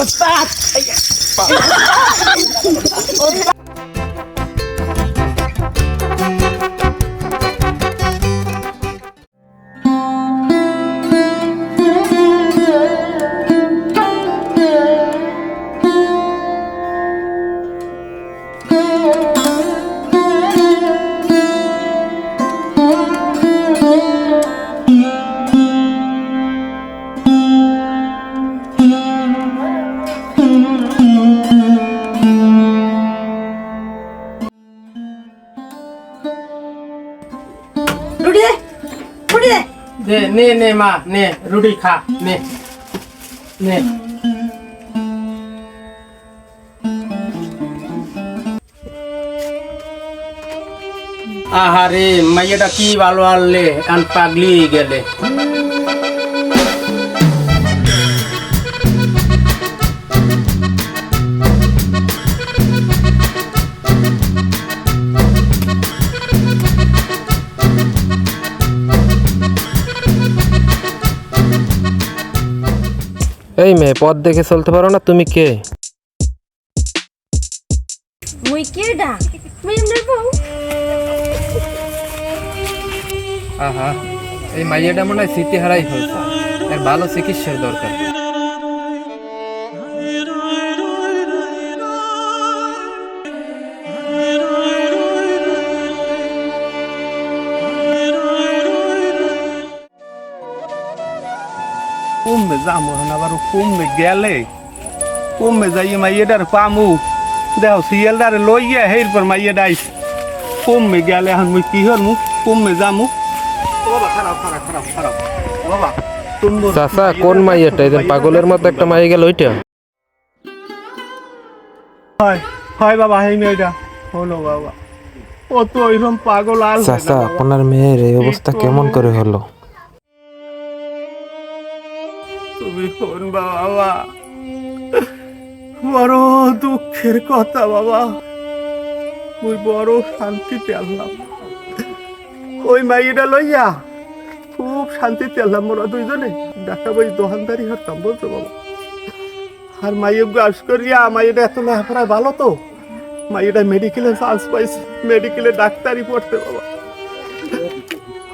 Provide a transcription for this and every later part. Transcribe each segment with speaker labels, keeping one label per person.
Speaker 1: ওস্তাদ
Speaker 2: ने माँ ने रूटी खा ने आहारे मैया की वालो आले अन पागली गेले
Speaker 3: এই মেয়ে পথ দেখে চলতে পারো না? তুমি কে?
Speaker 4: মুই কেডা? মেমনের বউ।
Speaker 3: আহা, এই মাইয়াটা মনে হয় স্মৃতি হারাই ফেলছে। এর ভালো চিকিৎসার দরকার।
Speaker 5: কুমে যামু আবার কুমে গেলে কুমে যাই মাইয়েটার পামু দেহ সিয়েলটারে লইয়া হেরপর মাইয়েটা আইস কুমে গেলে এখন মুই কি হরমু কুমে যামু বাবা খারাপ খারাপ খারাপ খারাপ বাবা
Speaker 3: চাচা কোন মাইয়াটা? এই পাগলের মতো একটা মাইয়া গেল ওইটা?
Speaker 5: হয় হয় বাবা হেই মেয়েটা হলো বাবা ও তো ওইরকম পাগল আর
Speaker 3: চাচা আপনার মেয়ের এই অবস্থা কেমন করে হলো?
Speaker 5: তুমি কোন বাবা বড় দুঃখের কথা বাবা মুই বড় শান্তিতে আনলাম ওই মাইটা লইয়া খুব শান্তিতে আনলাম মোরা দুইজনে ডাক্তার বই দোকানদারি হতাম বলছো বাবা আর মাইয়ে গাছ করিয়া মাইটা এত লেখাপড়ায় ভালো তো মাইটা মেডিকেলে চান্স পাইছে মেডিকেলে ডাক্তারি পড়তে বাবা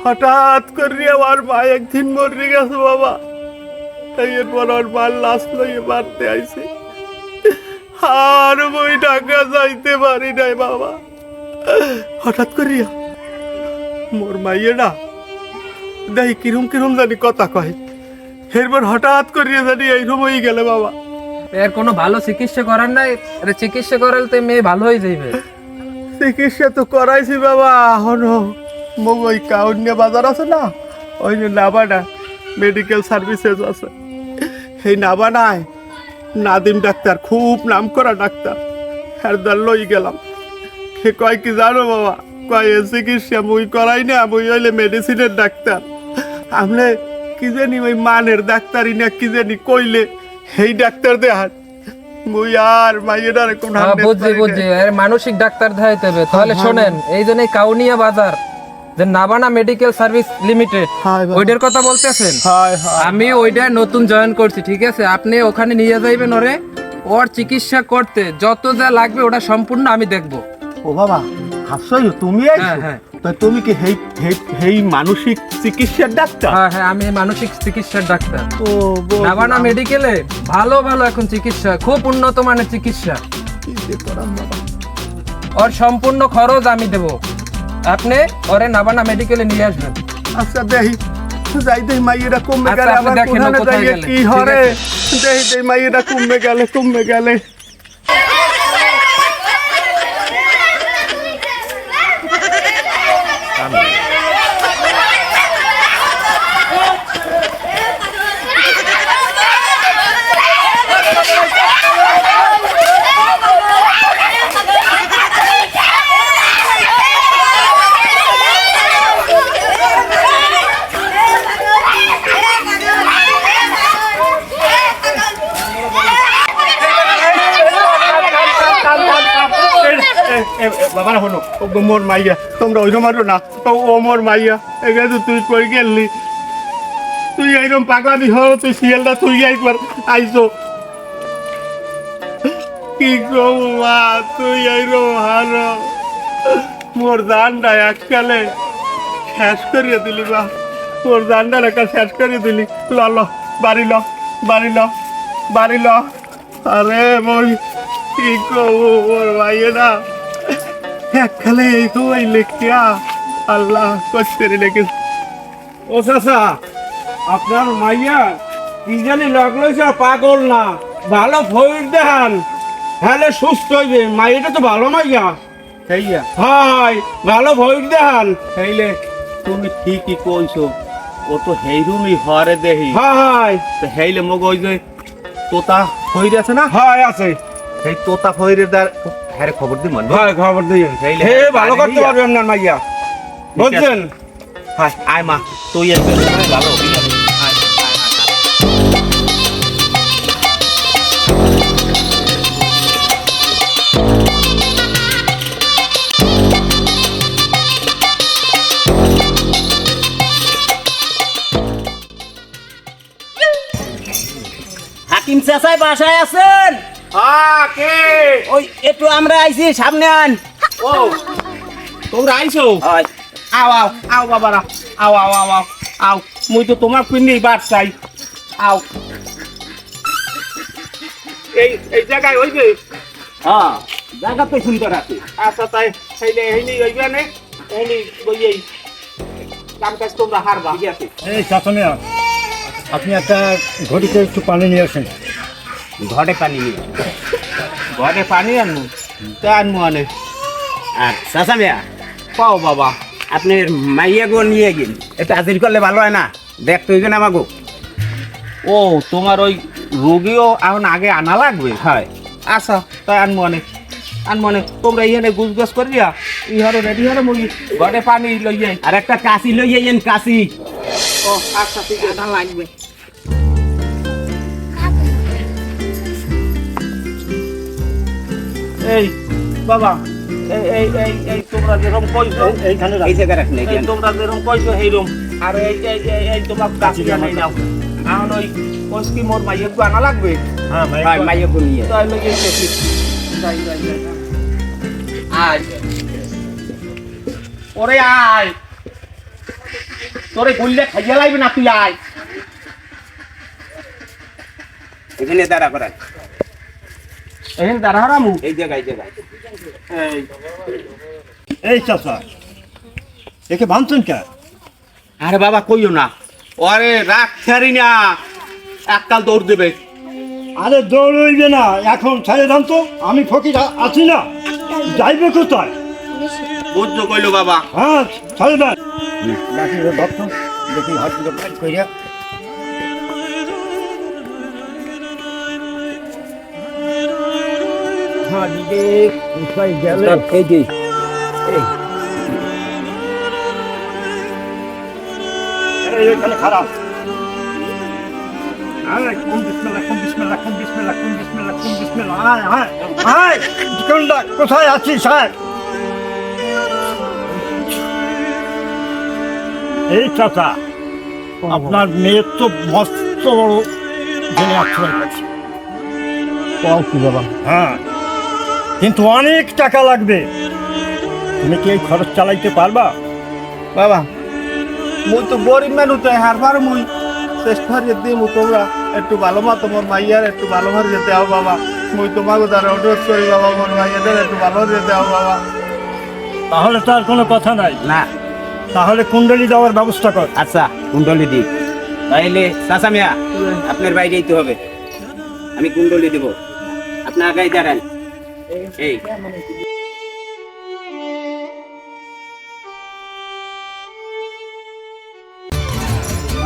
Speaker 5: হঠাৎ করিয়া আমার মা একদিন মরে গেছে বাবা এরপর ওর মার লাশ লইয়ে মারতে আইছি আর ওই ঢাকা যাইতে পারি নাই বাবা হঠাৎ করিয়া মোর মাইয়ে না দেখি কিরম কিরম জানি কথা কয় এরপর হঠাৎ করিয়া জানি এইরকম হয়ে গেলে বাবা
Speaker 3: এর কোনো ভালো চিকিৎসা করার নাই? আরে চিকিৎসা করালে তো মেয়ে ভালো হয়ে যাবে।
Speaker 5: চিকিৎসা তো করাইছি বাবা এখনো মোক ওই কাউন্যা বাজার আছে না ওই যে নাবানা মেডিকেল সার্ভিসেস আছে সেই নাবানায় নাদিম ডাক্তার খুব নাম করা ডাক্তার হ্যারদার লই গেলাম সে কয় কি জানো বাবা কয় এ চিকিৎসা মুই করাই না মুই হইলে মেডিসিনের ডাক্তার আমলে কি জানি ওই মানের ডাক্তারই না কি জানি কইলে সেই ডাক্তার দেখান মুই আর মাইয়েটারে কোন
Speaker 3: বুঝছি এর মানসিক ডাক্তার দেখাইতে হবে। তাহলে শোনেন, এই জন্য কাউনিয়া বাজার যে নাবানা মেডিকেল সার্ভিস লিমিটেড ওইটার কথা বলতেছেন, আমি ওইটা নতুন জয়েন করছি, ঠিক আছে? আপনি ওখানে নিয়ে যাইবেন ওরে, ওর চিকিৎসা করতে যত যা লাগবে ওটা সম্পূর্ণ আমি দেখব।
Speaker 5: ও বাবা হাসছই তুমি
Speaker 3: হ্যাঁ
Speaker 5: তো তুমি কি হেই মানসিক চিকিৎসার ডাক্তার?
Speaker 3: হ্যাঁ আমি মানসিক চিকিৎসার ডাক্তার।
Speaker 5: ও
Speaker 3: নাবানা মেডিকেলে ভালো ভালো এখন চিকিৎসা, খুব উন্নত মানের চিকিৎসা। ওর সম্পূর্ণ খরচ আমি দেব, আপনি ওরে নাবানা মেডিকেলে নিয়ে আসবেন।
Speaker 5: আচ্ছা দেখি যাই দেই মাইয়েরা কমে
Speaker 3: আচ্ছা,
Speaker 5: গেলে
Speaker 3: আপনি
Speaker 5: আবার
Speaker 3: দেখেন ও
Speaker 5: কোথায়
Speaker 3: কোথায়
Speaker 5: যাইয়ে
Speaker 3: গেলে।
Speaker 5: কি
Speaker 3: ঠিক
Speaker 5: হরে
Speaker 3: আছে।
Speaker 5: দেই মাইয়েরা কমে গেলে বাবা না হলো মোর মাইয়া তোমরা ওই মারো না ও মোর মাইয়া এখানে তুই কই গেলি তুই এইরকম পাগলামি হো তুই সিয়ালটা তুই একবার আইসো কি কম মা তুই এইরকম হারো মোর জানটা এককালে শেষ করিয়ে দিলি মা মোর জানটা একটা শেষ করিয়ে দিলি ল ল বাড়ি ল বাড়ি ল বাড়ি ল আরে মই কি কম ওর ভাইয়ে না এককালে এই তো এই লেখিয়া আল্লাহ কষ্ট করে লেগেছে।
Speaker 2: ও চাচা আপনার মাইয়া কি জানি লাগলো পাগল না ভালো ফইর দেখান হ্যালে সুস্থ হইবে মাইয়াটা তো ভালো মাইয়া
Speaker 5: সেইয়া
Speaker 2: হয় ভালো ফইর দেখান
Speaker 5: সেইলে তুমি ঠিকই কইছো ও তো হেইরুমই হরে দেহি
Speaker 2: হয়
Speaker 5: তো হেইলে মগ ওই যে তোতা ফইর আছে না
Speaker 2: হয় আছে
Speaker 5: সেই তোতা ফইরের দ্বার হ্যাঁ খবর দি মন
Speaker 2: হয় খবর দিয়ে
Speaker 5: সেইলে
Speaker 2: হে ভালো করতে পারবে আপনার মাইয়া বুঝছেন
Speaker 5: হ্যাঁ আয় মা তুই একটু ভালো হবি না। আয়, আয়, আয়, আয়।
Speaker 1: হাকিম চাচাই বাসায় আছেন?
Speaker 2: কে
Speaker 1: ওই একটু আমরা আইছি সামনে আন।
Speaker 2: ও তোমরা আইছো
Speaker 1: হয়।
Speaker 2: আও আও আও বাবারা আও আও আও আও আও মুই তো তোমার পিন্ডি বাদ চাই আও এই জায়গায় হইবে
Speaker 1: হ্যাঁ, জায়গা তো সুন্দর আছে।
Speaker 2: আচ্ছা তাই সেইলে এইনি হইবে নে এইনি বইয়েই কাম কাজ তোমরা হারবা ঠিক আছে
Speaker 6: এই চাচমিয়া আপনি একটা ঘড়িতে একটু পানি নিয়ে আসেন।
Speaker 1: ঘরে পানি নিয়ে
Speaker 2: ঘরে পানি আনু তা আনমু আনে
Speaker 1: আর চাচা মিয়া,
Speaker 2: পাও বাবা
Speaker 1: আপনার মাইয়া গো নিয়ে গেল, একটু হাজির করলে ভালো হয় না? দেখতে হইবে না আমাগো।
Speaker 2: ও তোমার ওই রোগীও এখন আগে আনা লাগবে
Speaker 1: হয়।
Speaker 2: আচ্ছা তাই আনমু আনে তোমরা ইহানে গুজগাছ করিয়া ইহারে রেডি হারে মুই ঘরে পানি লইয়াই
Speaker 1: আর একটা কাশি লই আইয়েন, কাশি।
Speaker 2: ও আচ্ছা ঠিক আছে লাগবে এই বাবা এই এই এই এই তোমরা যেরকম কইছো
Speaker 6: এইখানে
Speaker 1: এই জায়গায় রাখলে
Speaker 2: এই তোমরা যেরকম কইছো সেইরকম আর এই এই এই এই তোমার কাছে জানাই নাও এখন ওই কইছি মোর মাইয়া একটু আনা লাগবে
Speaker 6: হ্যাঁ ভাই
Speaker 1: হয়, মাইয়া গো নিয়ে।
Speaker 2: তাই লইয়ে গেছি যাই যাই যাই আয় ওরে আয় তোরে গুললে খাইয়া লাগবে না তুই আয়
Speaker 1: এখানে দাঁড়া করান,
Speaker 2: এখানে দাঁড়া হারামু
Speaker 1: এই জায়গায় এই জায়গায়।
Speaker 2: এই
Speaker 6: এই চাচা একে ভাঙছেন কে?
Speaker 2: আরে বাবা কইও না ওরে রাখ ছাড়ি না এককাল দৌড় দেবে
Speaker 6: আরে দৌড় হইবে না, এখন ছেড়ে দাম তো, আমি ফকির আছি না, যাইবে কোথায়?
Speaker 2: বুঝছো কইলো বাবা
Speaker 6: হ্যাঁ ছেড়ে দেন। বাকি ভক্ত দেখি হসপিটাল কইরা হ্যাঁ দিদি কোথায় গেলে?
Speaker 1: এই যে
Speaker 6: এখানে খারাপ। কোন বিসমিল্লাহ কোন বিসমিল্লাহ কোন বিসমিল্লাহ কোন বিসমিল্লাহ কোন বিসমিল্লাহ আয় আয় আয় কোনটা কোথায় আছিস স্যার? এই চাচা আপনার মেয়ের তো মস্ত বড় জেনে আশ্রয় আছে।
Speaker 2: কি বাবা
Speaker 6: হ্যাঁ কিন্তু অনেক টাকা লাগবে, তুমি কি এই খরচ চালাইতে পারবা?
Speaker 5: বাবা মুই তো গরিব মানুষ তাই হারবার মুই চেষ্টা করে দিই তোমরা একটু ভালো মা তোমার মাইয়ার একটু ভালো ভাবে যেতে হও বাবা মুই তোমাকে দ্বারা অনুরোধ করি বাবা মোর মাইয়াদের একটু ভালো যেতে হও বাবা।
Speaker 6: তাহলে তো আর কোনো কথা নাই,
Speaker 1: না।
Speaker 6: তাহলে কুণ্ডলী দেওয়ার ব্যবস্থা কর।
Speaker 1: আচ্ছা, কুণ্ডলি দিই তাইলে। চাচা মিয়া, আপনার বাইরেই তো হবে, আমি কুণ্ডলি দেব, আপনি আগাই দাঁড়ান। এই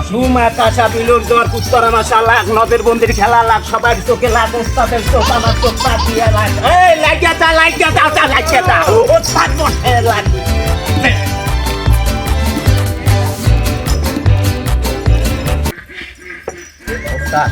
Speaker 1: সুমাতাসা বিলুর দর উত্তরা মাসা লাখ নদের বন্দির খেলা লাখ সবার চোখে লাখ ওস্তাদের চোখ আমার চোখ পাঠিয়ে লাখ এই লাগিয়া তা লাগিয়া দাও তা লাগিয়া দাও ও সাত বছর লাগবে ওস্তাদ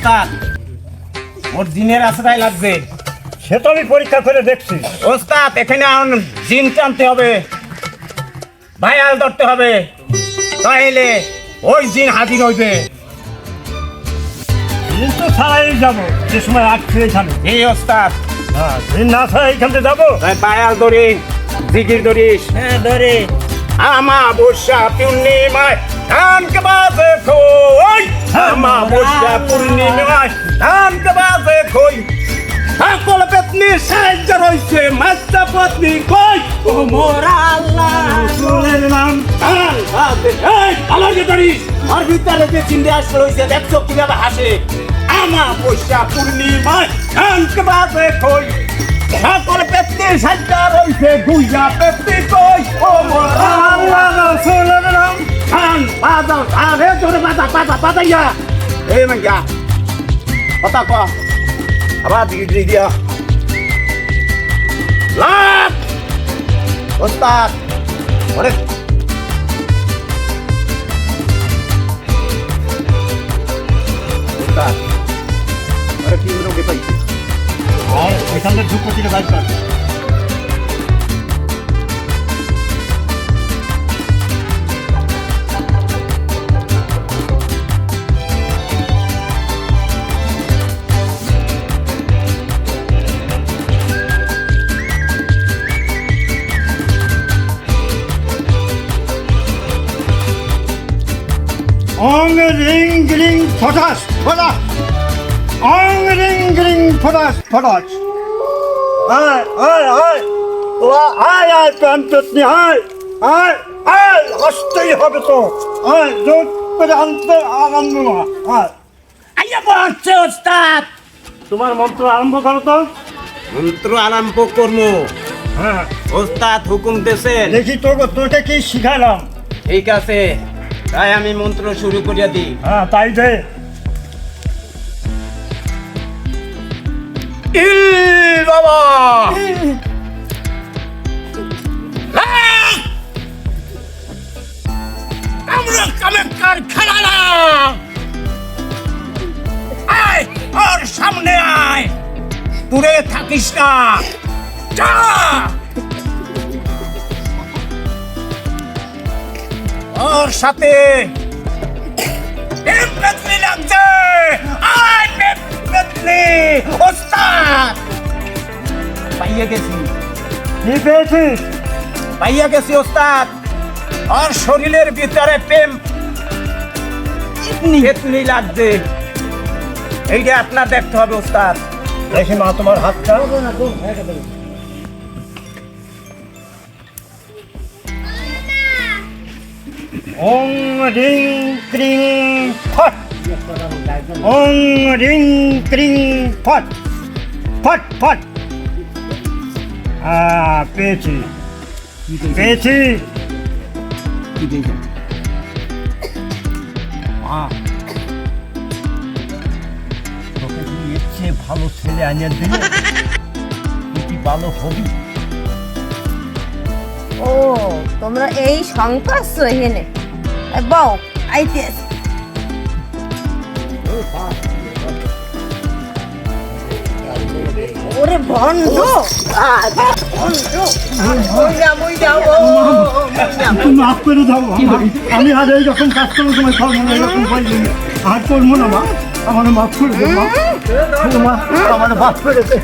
Speaker 1: ওস্তাদ ওর জিনের আশ্রয় লাগবে।
Speaker 6: সে তো আমি পরীক্ষা করে দেখছি।
Speaker 1: ওস্তাদ এখানে এখন জিন টানতে হবে, ভাইয়াল ধরতে হবে, তাইলে ওই জিন হাজির হইবে।
Speaker 6: দিন তো ছাড়াই যাবো, যে সময় আসছে এখানে।
Speaker 1: এই ওস্তাদ
Speaker 6: হ্যাঁ, দিন না ছাড়া এইখান থেকে যাবো।
Speaker 1: তাই ভাইয়াল ধরি, জিকির ধরিস।
Speaker 3: হ্যাঁ ধরে
Speaker 1: আমাবস্যা পূর্ণিমায় ধানকে বাজে খই, আমাবস্যা পূর্ণিমায় ধানকে বাজে খই, সকল পেতনি সাহায্য রয়েছে মাস্তা পত্নী কই, ও মোরা আল্লাহ
Speaker 6: রসুলের নাম
Speaker 1: ধান বাজে। এই আলোকে ধরিস, আর ভিতরে যে চিন্তা আসলে হয়েছে দেখছো কিভাবে হাসে। আমাবস্যা পূর্ণিমায় ধানকে বাজে খই, সকল পেতনি সাহায্য রয়েছে গুইয়া পেতনি কই, ও মোরা আল্লাহ রসুলের নাম ধান বাজা। আরে জোরে বাজা বাজা বাজাইয়া এই মাইয়া কথা ক আবার দিকে দিয়া লাখ ওস্তাদ ওরে ওস্তাদ ওরে কি লোকে পাইছি
Speaker 6: আর এখান থেকে ঢুকো থেকে বাইক কর। অং রিং গ্রিং ফটাস ফটাস, অং রিং গ্রিং ফটাস ফটাস। আয় আয় আয় আয় আয় প্রাণ পেতনি আয় আয় আয়, আসতেই হবে তো। আয় জোর করে আনতে আনন্দ না। আয়
Speaker 1: আইয়া পড়ছে ওস্তাদ।
Speaker 6: তোমার মন্ত্র আরম্ভ করো তো।
Speaker 1: মন্ত্র আরম্ভ করব।
Speaker 6: হ্যাঁ
Speaker 1: ওস্তাদ হুকুম দেশেন।
Speaker 6: দেখি তোকে কি শিখালাম।
Speaker 1: ঠিক আছে, তাই আমি মন্ত্র শুরু করিয়া দিই।
Speaker 6: হ্যাঁ তাই দে।
Speaker 1: ইল বাবা আমরা কামেকার খেলা না। আয় ওর সামনে আয়, দূরে থাকিস না, যা। ওর সাথে পেতনি লাগছে। আয় পেতনি ওস্তাদ। পাইয়া গেছি,
Speaker 6: কি পেয়েছিস?
Speaker 1: পাইয়া গেছি ওস্তাদ। আর শরীরের ভিতরে প্রেম পেতনি লাগছে, এইটা আপনার দেখতে হবে ওস্তাদ।
Speaker 6: দেখি মা তোমার হাতটা। ওং রিং ক্রিং ফট, ওং রিং ক্রিং ফট ফট ফট। পেয়েছি পেয়েছি। মা তোকে কি এর চেয়ে ভালো ছেলে আনিয়ে দিলে তুই কি ভালো হবি?
Speaker 4: ও তোমরা এই সংপাস এখানে বউ আইতেস। ওরে ভণ্ড
Speaker 6: তুই মাফ করে দাও মা। আমি আর এইরকম কাজ করবো তোমার সব মনে এরকম হয়নি। আর করবো না মা, আমার মাফ করে দে মা। মা আমার মাফ করে দে।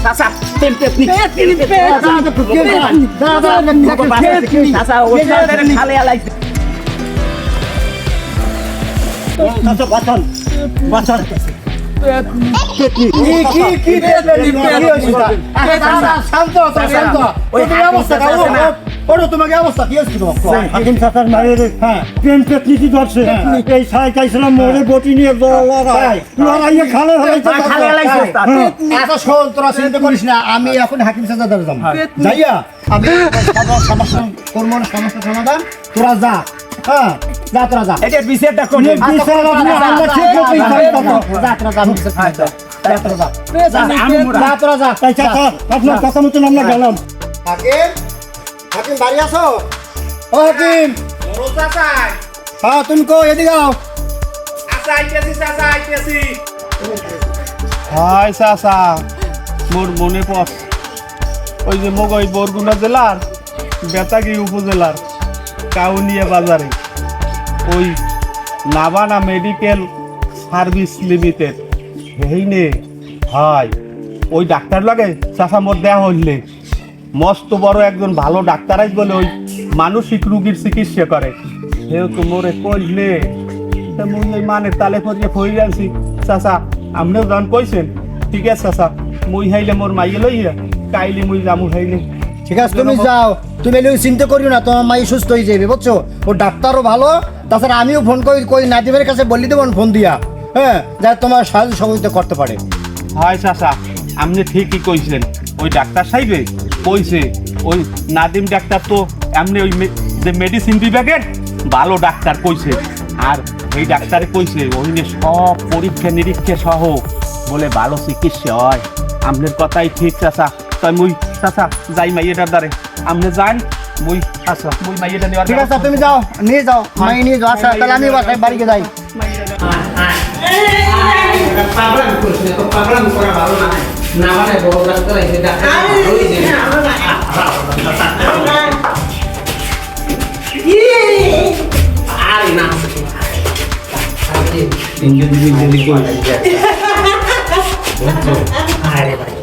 Speaker 1: চাচা প্রেম পেতনি চাচা ওস্তাদের খালে আলাইছে।
Speaker 6: আচ্ছা বাঁচান বাঁচান।
Speaker 1: শান্ত
Speaker 6: ওটা তোমাকে অবস্থা কি হচ্ছে তোমার হাকিম চাচার মায়ের হ্যাঁ প্রেম পেতনিটি ধরছে এই সাই কাইছিলাম মোড়ে বটি নিয়ে লড়াইয়ে খালে এত শোন তোরা চিন্তা করিস না আমি এখন হাকিম চাচা ধরে যাবো যাইয়া আমি সমস্যা করবো না সমস্যা সমাধান তোরা যা হ্যাঁ যা তোরা যা
Speaker 1: এটার বিচারটা কোন
Speaker 6: আপনার কথা মতন আমরা গেলাম হাকিম হাকিম বাড়ি আছো ও হাকিম হ্যাঁ তুমি কো এদিকে আও
Speaker 5: হাই চাচা মোর মনে পড় ওই যে মগই বরগুনা জেলার বেতাগি উপজেলার কাউনিয়া বাজারে ওই নাবানা মেডিকেল সার্ভিস লিমিটেড হেইনে হয় ওই ডাক্তার লাগে চাচা মোর দেয়া হইলে মস্ত বড় একজন ভালো ডাক্তার আইস বলে ওই মানসিক রোগীর চিকিৎসা করে যেহেতু মোরে কইলে মুই ওই মানে তালে করিয়ে ফই আনছি চাচা আপনিও জন কইছেন ঠিক আছে চাচা মুই হাইলে মোর মাইয়ে লইয়া কাইলে মুই যামু হাইলে
Speaker 6: ঠিক আছে তুমি যাও তুমি এলে চিন্তা করিও না তোমার মাই সুস্থ হয়ে যাবে বুঝছো ও ডাক্তারও ভালো তাছাড়া আমিও ফোন করি কই নাদিমের কাছে বললি দেবো ফোন দিয়া হ্যাঁ যা তোমার সাহায্য সহযোগিতা করতে পারে
Speaker 5: হয় চাচা আপনি ঠিকই কইছেন ওই ডাক্তার সাহেবে কইছে ওই নাদিম ডাক্তার তো এমনি ওই যে মেডিসিন বিভাগের ভালো ডাক্তার কইছে আর এই ডাক্তারে কইছে ওই নিয়ে সব পরীক্ষা নিরীক্ষা সহ বলে ভালো চিকিৎসা হয় আপনার কথাই ঠিক চাচা তাই মুই চাচা যাই মাইয়েটার দ্বারে আপনি যান মুই আচ্ছা মুই মাইয়েটা নেওয়ার
Speaker 6: ঠিক আছে তুমি যাও নিয়ে যাও মাই নিয়ে যাও আচ্ছা তাহলে আমি বাসায় বাড়িতে যাই
Speaker 3: না মানে বড় ডাক্তার আছে ডাক্তার আরে না আরে ভাই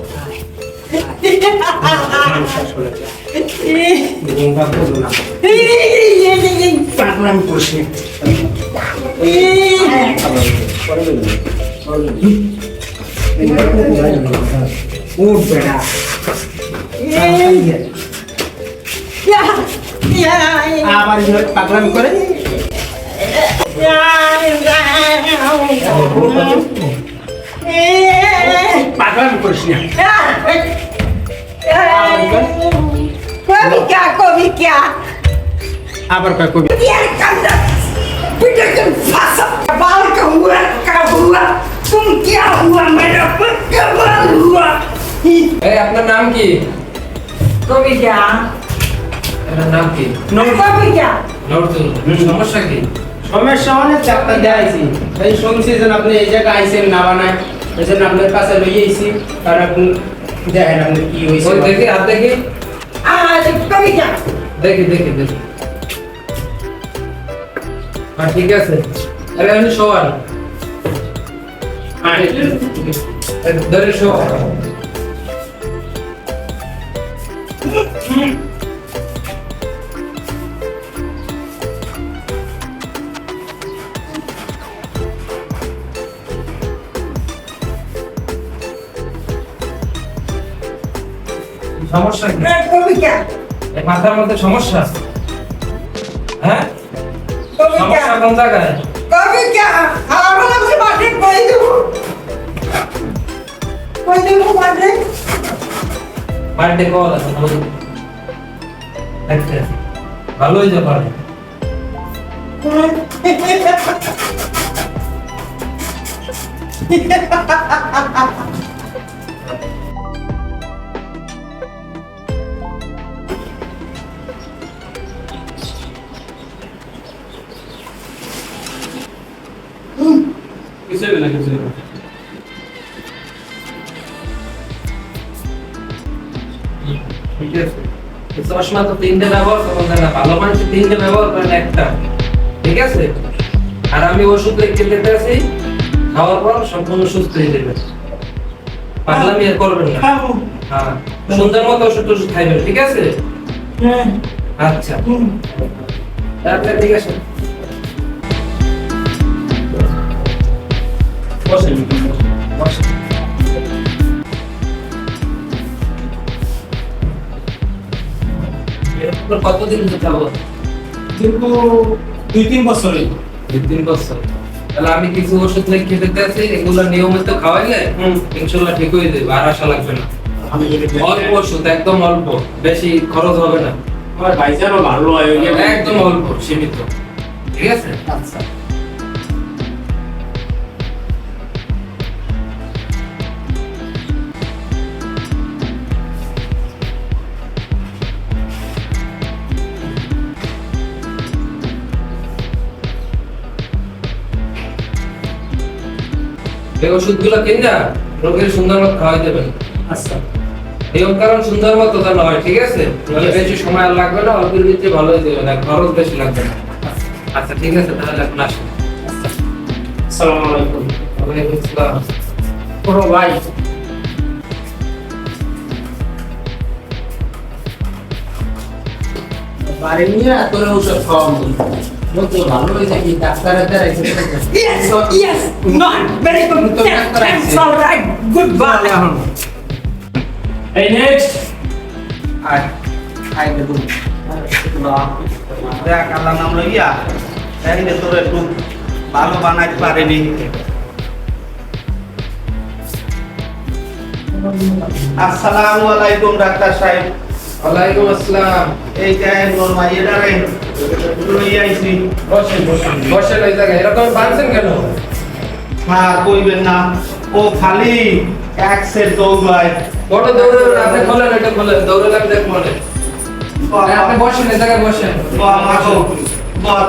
Speaker 3: পাগলাম করছে উঠ বেড়া আবার পাগলাম করে পাগলাম করিস না
Speaker 4: কবি क्या
Speaker 3: আবার কবি
Speaker 4: बाल का हुआ तुम क्या हुआ मेरा बाल हुआ
Speaker 3: এই আপনার নাম কি
Speaker 4: कवि क्या
Speaker 3: আপনার নাম কি
Speaker 4: कवि क्या
Speaker 3: নতুন সমস্যা কি সমস্যা অনেক ডাক্তার দেখাইছি এই শুনছি যে আপনি এই জায়গায় আইছেন না বানায় এই জন্য আপনার কাছে লই আইছি আর আপনি দেখেন আপনি কি হইছে ওই দেখি হাত দেখি
Speaker 4: आज कवि क्या
Speaker 3: দেখি দেখি দেখি হ্যাঁ ঠিক আছে আরে আমি শোয়াল ধরে শো সমস্যা কি
Speaker 4: कवि क्या
Speaker 3: এই মাথার মধ্যে সমস্যা হ্যাঁ
Speaker 4: कवि क्या
Speaker 3: সমস্যা কোন জায়গায়
Speaker 4: कवि क्या हमारा से बातें कोई दो बातें
Speaker 3: বাড়িতে কল আছে আচ্ছা ভালো হয়ে যাবে কিছু না কিছু না ঠিক আছে চশমা তো তিনটে ব্যবহার করবেন না ভালো মানুষ তিনটে ব্যবহার করেন একটা ঠিক আছে আর আমি ওষুধ লিখে দিতে আছি খাওয়ার পর সম্পূর্ণ সুস্থ হয়ে যাবে পাগলামি আর করবেন না হ্যাঁ সুন্দর মতো ওষুধ টষুধ খাইবেন ঠিক আছে আচ্ছা আচ্ছা ঠিক আছে বসেন বসেন আপনার কতদিন যাবো?
Speaker 1: কিন্তু 2-3 বছরই।
Speaker 3: 2-3 বছর। তাহলে আমি কিছু ওষুধ লিখে দিতে আছি, এগুলো নিয়মিত খাওয়াইলে ইনশাল্লাহ ঠিক হয়ে যাবে, আর আশা লাগবে না। অল্প ওষুধ, একদম অল্প, বেশি খরচ হবে না,
Speaker 1: আমার ভাইজানও ভালো হয় ওই যে
Speaker 3: একদম অল্প সীমিত, ঠিক আছে?
Speaker 1: আচ্ছা।
Speaker 3: এই ওষুধগুলো কিনা রোগীর সুন্দর মতো খাওয়াই দেবেন।
Speaker 1: আচ্ছা।
Speaker 3: নিয়ম কারণ সুন্দর মতো যেন হয়, ঠিক আছে? তাহলে বেশি সময় আর লাগবে না, অল্পের ভিতরে ভালো হয়ে যাবে না, খরচ বেশি লাগবে না। আচ্ছা ঠিক আছে, তাহলে এখন আসুন।
Speaker 1: আসসালামু আলাইকুম।
Speaker 3: ওয়ালাইকুম আসসালাম।
Speaker 1: বড় ভাই, বাড়ি নিয়ে তোর ওষুধ খাওয়াম লোক ভালো হয়ে যায় কি ডাক্তারের দ্বারা
Speaker 4: Yes, yes, man, very good. That's all right. Goodbye.
Speaker 1: এই নেক্সট
Speaker 2: আই দেখুন দেখ আল্লাহ নাম লইয়া তাইলে তোর একটু ভালো বানাইতে পারেনি। আসসালামু আলাইকুম ডাক্তার সাহেব।
Speaker 3: ওয়ালাইকুম আসসালাম।
Speaker 2: এই যে মোর মাইয়েটারে লইয়া আইছি।
Speaker 3: বসেন বসেন বসেন, ওই জায়গায় এরকম বাঁধছেন কেন?
Speaker 2: হ্যাঁ কইবেন না, ও খালি এক সেট দৌড়ায়।
Speaker 3: বড় দৌড়ে আপনি খোলেন, এটা খোলেন, দৌড়ে লাগবে খোলেন। আপনি বসেন, এই জায়গায় বসেন।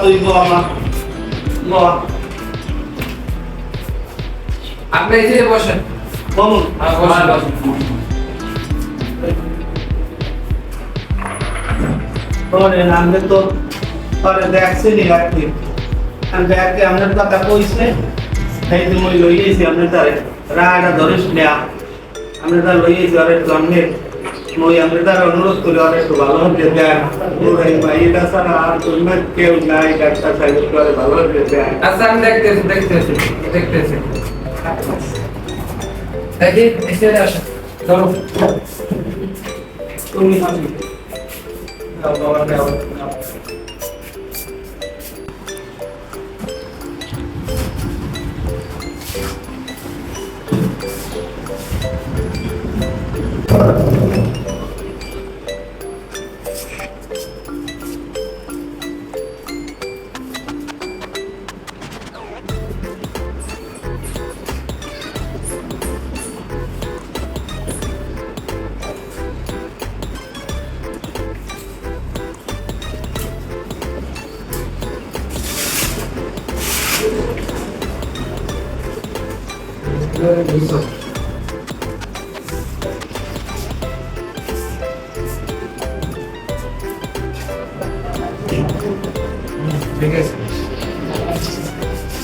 Speaker 2: তুই
Speaker 3: আপনি এই যে বসেন।
Speaker 2: বলুন।
Speaker 3: হ্যাঁ বসেন বসেন।
Speaker 2: ওরে নামে তো পরে দেখছি নি রাখি আমি দেখে আপনার কথা কইছে সেই তুমি ওই লইয়েছি আপনার তারে রায়টা ধরিস না আমরা তার লইয়েছি আর একটু আপনি মই আমরা তার অনুরোধ করি আর একটু ভালো হতে দেন ওর এই ভাইটা ছাড়া আর তুমি কেউ নাই ডাক্তার সাহেব করে ভালো হতে দেন।
Speaker 3: আচ্ছা আমি দেখতেছি দেখতেছি। দেখি এসে আসেন, ধরো।
Speaker 2: তুমি আমি দাও বাবা দাও
Speaker 3: ঠিক আছে।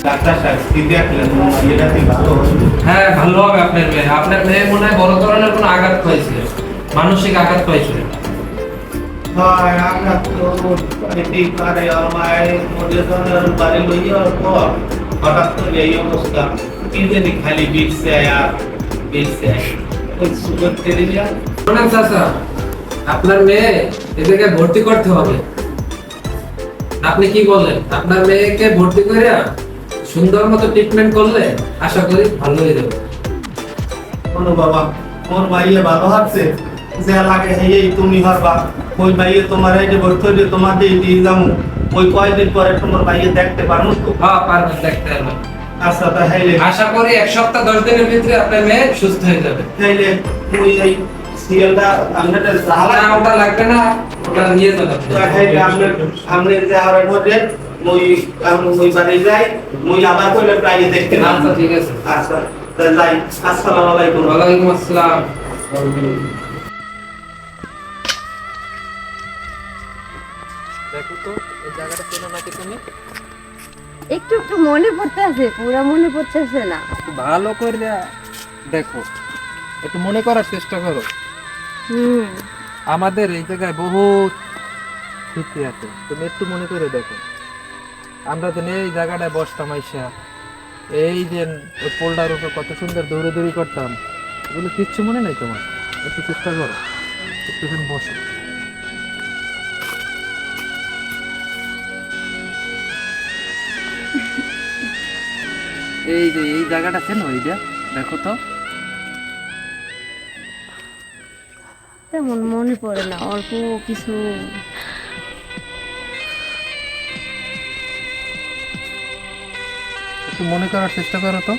Speaker 2: ডাক্তার সাহেব কি দেখলেন এটা কি ভালো হবে?
Speaker 3: হ্যাঁ ভালো হবে আপনার মেয়ে। আপনার মেয়ে মনে হয় বড় ধরনের কোনো আঘাত পাইছিল, মানসিক আঘাত পাইছিল।
Speaker 2: হয় আমরা তো এটি পারে আমার মধ্যে ধরনের বাড়ি লইয়া পর হঠাৎ করে এই অবস্থা কি জানি খালি বিচ্ছে আর বিচ্ছে ওই সুগার তেরিয়া
Speaker 3: শোনেন চাচা, আপনার মেয়ে এদেরকে ভর্তি করতে হবে। আপনি কি বলেন? আপনার মেয়েকে ভর্তি করে সুন্দর মতো ট্রিটমেন্ট করলে আশা করি ভালো হয়ে যাবে।
Speaker 2: কোনো বাবা মোর ভাইয়ে ভালো হাঁটছে যে লাগে এই তুমি হারবা ওই ভাইয়ে তোমার এই যে ভর্তি হইলে তোমার দিয়ে যাবো ওই কয়দিন পরে তোমার ভাইয়ে দেখতে পারবো তো?
Speaker 3: হ্যাঁ পারবেন, দেখতে পারবেন।
Speaker 2: আচ্ছা তাহলে
Speaker 3: আশা করি 1 সপ্তাহ 10 দিনের ভিতরে আপনার মেয়ে সুস্থ হয়ে যাবে।
Speaker 2: তাইলে ওই এই সিরিয়ালটা আপনাদের
Speaker 3: তাহলে ওটা লাগবে না, ওটা নিয়ে যাবেন।
Speaker 2: তাহলে আপনার যে আর মধ্যে মই ওই বাড়ি যাই মই আবার কইলে প্রায় দেখতে না।
Speaker 3: আচ্ছা ঠিক আছে।
Speaker 2: আচ্ছা তাহলে যাই। আসসালামু আলাইকুম।
Speaker 3: ওয়ালাইকুম আসসালাম। দেখো তো এই জায়গাটা চেনো নাকি তুমি?
Speaker 7: একটু একটু মনে পড়তে আছে, পুরা মনে পড়তেছে না।
Speaker 3: ভালো করে দেখো, একটু মনে করার চেষ্টা করো। আমাদের এই জায়গায় বহুত স্মৃতি আছে, তুমি একটু মনে করে দেখো। আমরা তো এই জায়গাটায় বসতাম আইসা, এই যে ওই পোলটার উপর কত সুন্দর দৌড়াদৌড়ি করতাম, এগুলো কিচ্ছু মনে নাই তোমার? একটু চেষ্টা করো, একটুখানি বসো। এই যে এই জায়গাটা চেনো এইটা দেখো তো।
Speaker 7: তেমন মনে পড়ে না, অল্প কিছু।
Speaker 3: একটু মনে করার চেষ্টা করো তো।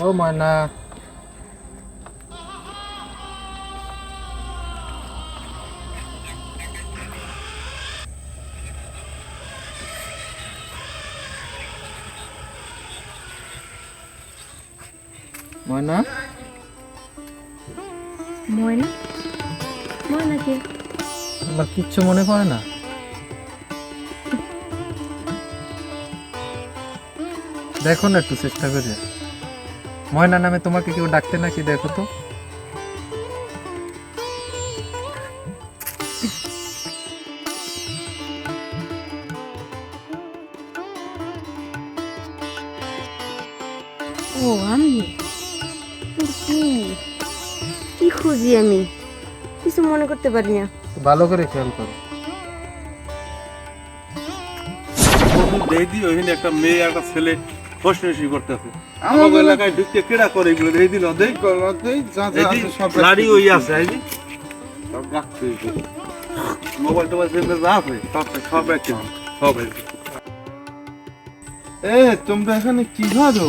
Speaker 3: ও ময়না, ময়না,
Speaker 7: ময়না, ময়না কে?
Speaker 3: আমার কিচ্ছু মনে পড়ে না। দেখো না একটু চেষ্টা করে, ময়না নামে তোমাকে কেউ ডাকতে নাকি, দেখো তো।
Speaker 7: ও আমি, তোর কি কি খুঁজি আমি? কিছু মনে করতে পারি না।
Speaker 3: ভালো করে খেয়াল করো।
Speaker 5: দেখি ওইখানে একটা মেয়ে একটা ছেলে ফসফসি করতেছে আমাদের এলাকায় ঢুকতে কেডা করে এগুলো দেখে দিল দেখ লাড়ি ওই আছে এই যে সব রাখতে মোবাইল টোবাইল সেন্টার যা আছে সব রাখতে সব এ তোমরা এখানে কি ভালো?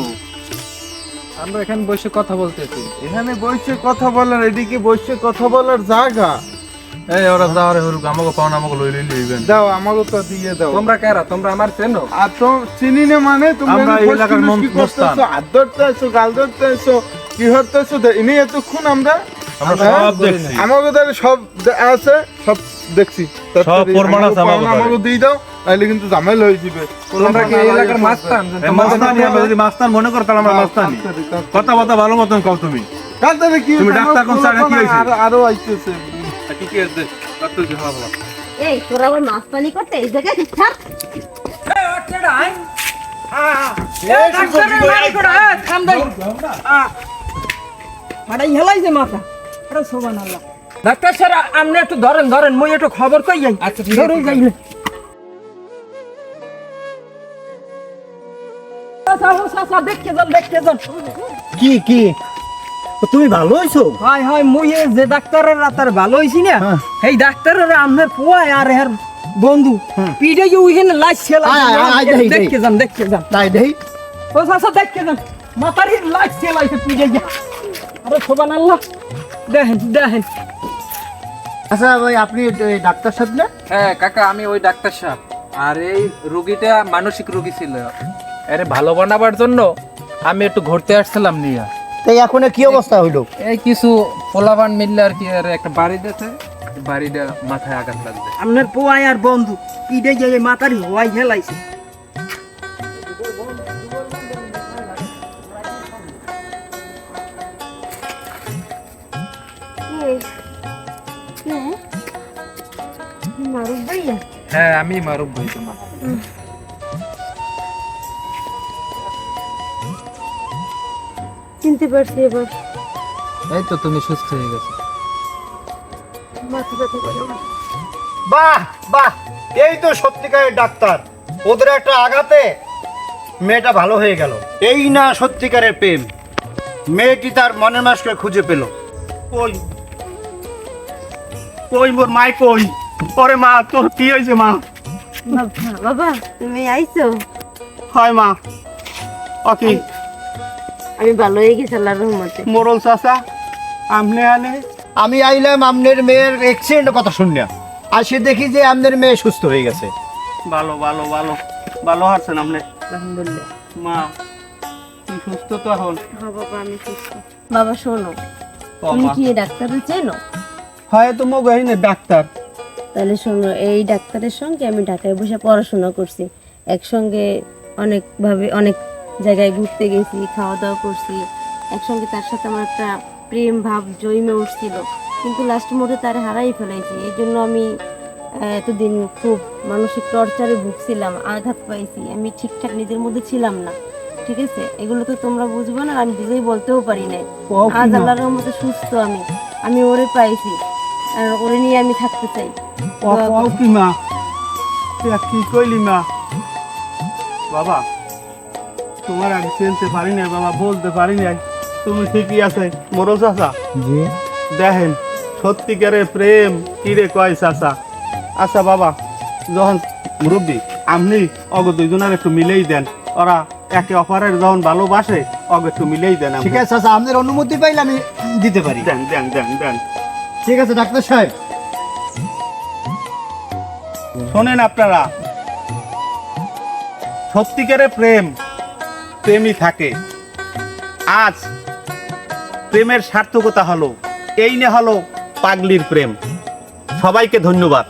Speaker 3: আমরা এখানে বসে কথা বলতেছি।
Speaker 5: এখানে বসে কথা বলার, এদিকে বসে কথা বলার জায়গা।
Speaker 3: এই ওরা যাওয়ারে হরুক, আমাকে পাওনা আমাকে লই লইবেন।
Speaker 5: দাও আমাকে তো দিয়ে দাও।
Speaker 3: তোমরা কারা? তোমরা আমার চেনো?
Speaker 5: আর তো চিনি না মানে তোমরা
Speaker 3: আমরা এই এলাকার মস্তান।
Speaker 5: হাত ধরতে আসো, গাল ধরতে আসো, কি ধরতে আসো এনে এতক্ষণ আমরা
Speaker 3: সব দেখছি।
Speaker 5: আমাকে তাহলে সব আছে, সব দেখছি,
Speaker 6: সব প্রমাণ আছে আমাকে
Speaker 5: আমাকে দিয়ে দাও, নাহলে কিন্তু ঝামেলা হয়ে যাবে।
Speaker 3: তোমরা কি এই এলাকার মাস্তান?
Speaker 6: মাস্তানি, আমরা যদি মাস্তান মনে করো তাহলে আমরা মাস্তানি। কথা কথা ভালো মতন কও তুমি।
Speaker 5: কাঁদতে কি
Speaker 6: তুমি ডাক্তার কোন স্যার কি হইছে?
Speaker 5: আরো আইতেছে
Speaker 6: কি কি আছে? ডাক্তার কি ভালো ভালো।
Speaker 7: এই তোরা আবার মাছ পানি করতে এই জায়গায় থাক।
Speaker 4: ডাক্তার স্যার আপনি একটু ধরেন ধরেন, মই একটু খবর কই যাই।
Speaker 3: আচ্ছা ঠিক
Speaker 4: ধরুন
Speaker 3: আছে।
Speaker 4: যাইলে দেখতে যান দেখতে যান।
Speaker 6: কি কি তুমি ভালো হইছো?
Speaker 4: হয় হয়, মুই এই যে ডাক্তারের রাতার ভালো হইছি না, এই ডাক্তারের আপনার পোয়ায় আর এর বন্ধু পিঠে যে ওইখানে লাইছে দেখতে যান দেখতে যান।
Speaker 6: তাই দেই
Speaker 4: ও চাচা দেখতে যান, মাথারি লাইছে লাইছে পিঠে যা। আরে সুবহানাল্লাহ, দেখেন দেখেন।
Speaker 6: আচ্ছা ভাই আপনি ডাক্তার সাহেব না?
Speaker 3: হ্যাঁ কাকা, আমি ওই ডাক্তার সাহেব। আর এই রোগীটা মানসিক রোগী ছিল, আরে ভালো বানাবার জন্য আমি একটু ঘুরতে আসছিলাম নিয়ে।
Speaker 6: তাই এখন কি অবস্থা হইলো?
Speaker 3: এই কিছু পোলাবান মিললে আর কি, আর একটা বাড়ি দিতে, বাড়িটা মাথায় আঘাত লাগবে।
Speaker 4: আপনার পোয়ায় আর বন্ধু পিঠে যে মাথারি হওয়াই হেলাইছে।
Speaker 7: মারুফ ভাইয়া?
Speaker 3: হ্যাঁ আমি মারুফ ভাই তোমার।
Speaker 7: চিনতে পারছি এবার।
Speaker 3: এই তো তুমি সুস্থ হয়ে গেছো।
Speaker 7: মাথা ব্যথা করে না।
Speaker 6: বাহ বাহ, এই তো সত্যিকারের ডাক্তার। ওদের একটা আঘাতে মেয়েটা ভালো হয়ে গেল। এই না সত্যিকারের প্রেম। মেয়েটি তার মনের মানুষকে খুঁজে পেল।
Speaker 5: কই কই মোর মাই কই? পরে মা তোর কি হয়েছে মা?
Speaker 7: বাবা বাবা তুমি আইছো?
Speaker 5: হয় মা। ওকে
Speaker 7: আমি ভালো হয়ে গেছি আল্লাহর রহমতে।
Speaker 5: মোরল চাচা আমনে আনে
Speaker 6: আমি আইলাম আপনার মেয়ের অ্যাক্সিডেন্টের কথা শুনলাম, আর সে দেখি যে আপনার মেয়ে সুস্থ হয়ে গেছে।
Speaker 5: ভালো ভালো ভালো ভালো হারছেন আপনি
Speaker 7: আলহামদুলিল্লাহ।
Speaker 5: মা। তুই সুস্থ তো এখন?
Speaker 7: হ্যাঁ বাবা আমি সুস্থ। বাবা শোনো, তুমি কি এই ডাক্তারকে চেনো?
Speaker 5: হয় তো মো গাইনে ডাক্তার।
Speaker 7: তাহলে শোনো, এই ডাক্তারের সঙ্গে আমি ঢাকায় বসে পড়াশোনা করছি, একসঙ্গে অনেকভাবে অনেক জায়গায় ঘুরতে গেছি, খাওয়া দাওয়া করছি একসঙ্গে। তার সাথে আমার একটা প্রেম ভাব জমে উঠছিল। কিন্তু লাস্ট মোড়ে তারে হারাই ফেলাইছি। এই জন্য আমি এতদিন খুব মানসিক টর্চারে ভুগছিলাম, আঘাত পাইছি, আমি ঠিকঠাক নিজের মধ্যে ছিলাম না। ঠিক আছে, এগুলো তো তোমরা বুঝবে না, আমি বুঝেই বলতেও পারি না। আজ আল্লাহর রহমতে সুস্থ আমি ওরে পাইছি, আর ওরে নিয়ে আমি থাকতে চাই।
Speaker 5: কি মা কি কইলি মা? বাবা তোমার আমি চিনতে পারি না বাবা, বলতে পারি নাই, তুমি ঠিকই আছে মোরল চাচা। দেখেন সত্যিকারের প্রেম কিরে কয় চাচা। আচ্ছা বাবা, যখন মুরব্বী আপনি অগ দুইজনের একটু মিলেই দেন, ওরা একে অপরের যখন ভালোবাসে অগ একটু মিলেই দেন।
Speaker 6: ঠিক আছে চাচা, আপনার অনুমতি পাইলে আমি দিতে পারি।
Speaker 5: দেন দেন দেন দেন।
Speaker 6: ঠিক আছে ডাক্তার সাহেব।
Speaker 5: শোনেন আপনারা, সত্যিকারের প্রেম প্রেমই থাকে। আজ প্রেমের সার্থকতা হলো এই, হলো পাগলির প্রেম। সবাইকে ধন্যবাদ।